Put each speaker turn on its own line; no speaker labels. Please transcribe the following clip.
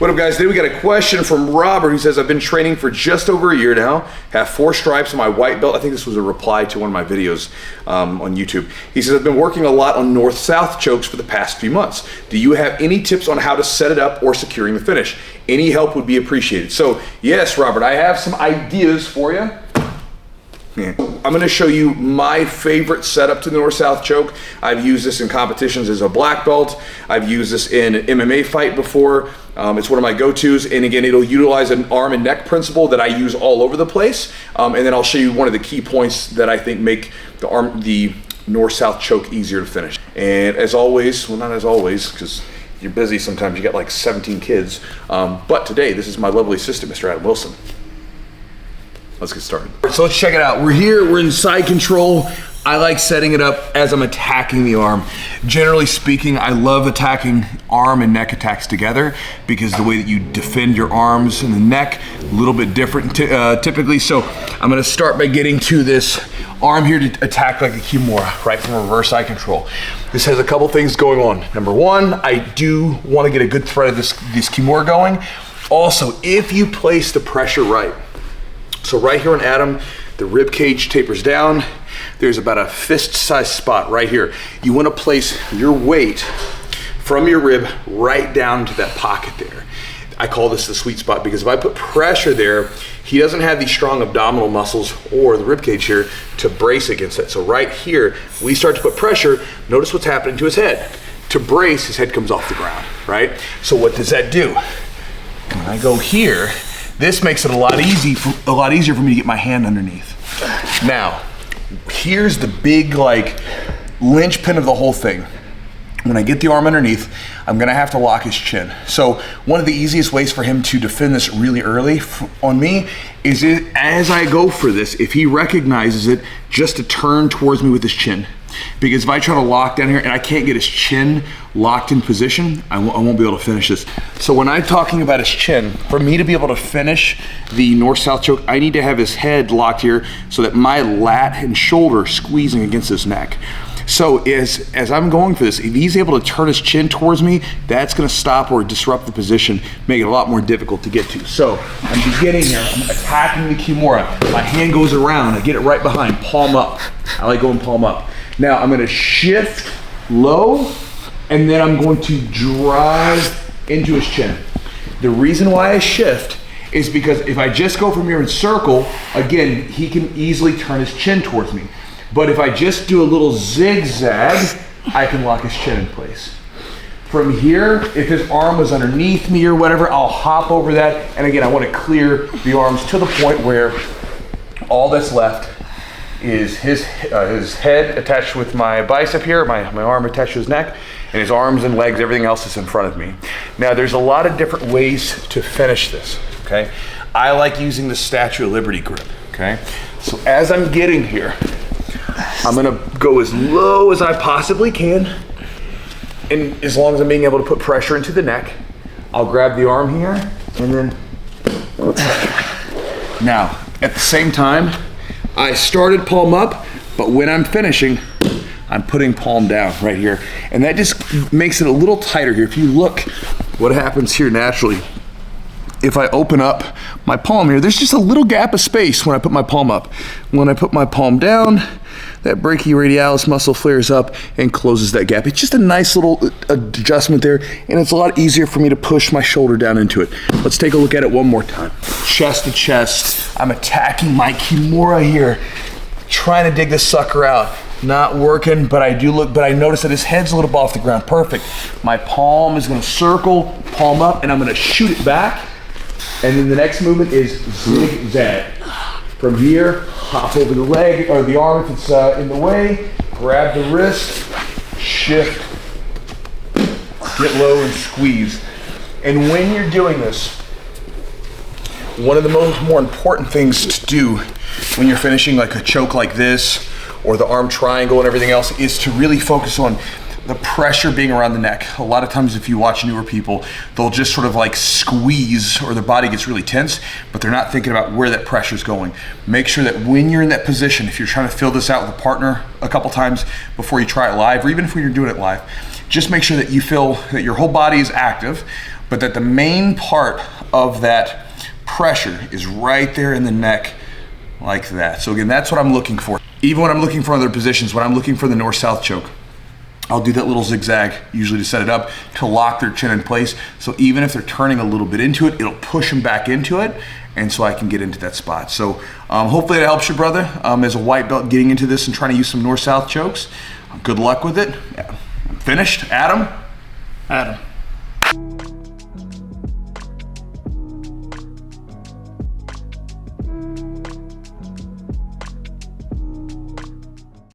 What up, guys? Today we got a question from Robert who says, I've been training for just over a year now, have 4 stripes on my white belt. I think this was a reply to one of my videos on YouTube. He says, I've been working a lot on north-south chokes for the past few months. Do you have any tips on how to set it up or securing the finish? Any help would be appreciated. So yes, Robert, I have some ideas for you. Yeah. I'm going to show you my favorite setup to the north-south choke. I've used this in competitions as a black belt. I've used this in an MMA fight before. It's one of my go-tos, and again, it'll utilize an arm and neck principle that I use all over the place. And then I'll show you one of the key points that I think make the north-south choke easier to finish. And as always, well, not as always, because you're busy sometimes, you got like 17 kids. But today, this is my lovely assistant, Mr. Adam Wilson. Let's get started. So let's check it out. We're here, we're in side control. I like setting it up as I'm attacking the arm. Generally speaking, I love attacking arm and neck attacks together because the way that you defend your arms and the neck, a little bit different typically. So I'm gonna start by getting to this arm here to attack like a Kimura, right from reverse side control. This has a couple things going on. Number one, I do wanna get a good thread of this Kimura going. Also, if you place the pressure right, so right here on Adam, the rib cage tapers down. There's about a fist-sized spot right here. You want to place your weight from your rib right down to that pocket there. I call this the sweet spot because if I put pressure there, he doesn't have these strong abdominal muscles or the rib cage here to brace against it. So right here, we start to put pressure. Notice what's happening to his head. To brace, his head comes off the ground, right? So what does that do? When I go here, this makes it a lot easier for me to get my hand underneath. Now, here's the big like linchpin of the whole thing. When I get the arm underneath, I'm gonna have to lock his chin. So one of the easiest ways for him to defend this really early on me is as I go for this, if he recognizes it, just to turn towards me with his chin. Because if I try to lock down here and I can't get his chin locked in position, I won't be able to finish this. So when I'm talking about his chin, for me to be able to finish the north-south choke, I need to have his head locked here so that my lat and shoulder are squeezing against his neck. So as I'm going for this, if he's able to turn his chin towards me, that's gonna stop or disrupt the position, make it a lot more difficult to get to. So I'm beginning here, I'm attacking the Kimura. My hand goes around, I get it right behind, palm up. I like going palm up. Now I'm gonna shift low, and then I'm going to drive into his chin. The reason why I shift is because if I just go from here and circle, again, he can easily turn his chin towards me. But if I just do a little zigzag, I can lock his chin in place. From here, if his arm was underneath me or whatever, I'll hop over that. And again, I want to clear the arms to the point where all that's left is his head attached with my bicep here, my arm attached to his neck, and his arms and legs, everything else is in front of me. Now, there's a lot of different ways to finish this, okay? I like using the Statue of Liberty grip, okay? So as I'm getting here, I'm gonna go as low as I possibly can, and as long as I'm being able to put pressure into the neck, I'll grab the arm here, and then, now, at the same time, I started palm up, but when I'm finishing, I'm putting palm down right here. And that just makes it a little tighter here. If you look, what happens here naturally, if I open up my palm here, there's just a little gap of space when I put my palm up. When I put my palm down, that brachioradialis muscle flares up and closes that gap. It's just a nice little adjustment there, and it's a lot easier for me to push my shoulder down into it. Let's take a look at it one more time. Chest to chest, I'm attacking my Kimura here, trying to dig this sucker out. Not working, but I notice that his head's a little bit off the ground. Perfect. My palm is gonna circle, palm up, and I'm gonna shoot it back. And then the next movement is zigzag. From here, hop over the leg or the arm if it's in the way, grab the wrist, shift, get low and squeeze. And when you're doing this, one of the more important things to do when you're finishing like a choke like this, or the arm triangle and everything else, is to really focus on the pressure being around the neck. A lot of times if you watch newer people, they'll just sort of like squeeze or their body gets really tense, but they're not thinking about where that pressure is going. Make sure that when you're in that position, if you're trying to fill this out with a partner a couple times before you try it live, or even if you're doing it live, just make sure that you feel that your whole body is active, but that the main part of that pressure is right there in the neck like that. So again, that's what I'm looking for. Even when I'm looking for other positions, when I'm looking for the north-south choke, I'll do that little zigzag, usually to set it up, to lock their chin in place. So even if they're turning a little bit into it, it'll push them back into it, and so I can get into that spot. So hopefully that helps you, brother, as a white belt getting into this and trying to use some north-south chokes. Good luck with it. Yeah. I'm finished. Adam?
Adam.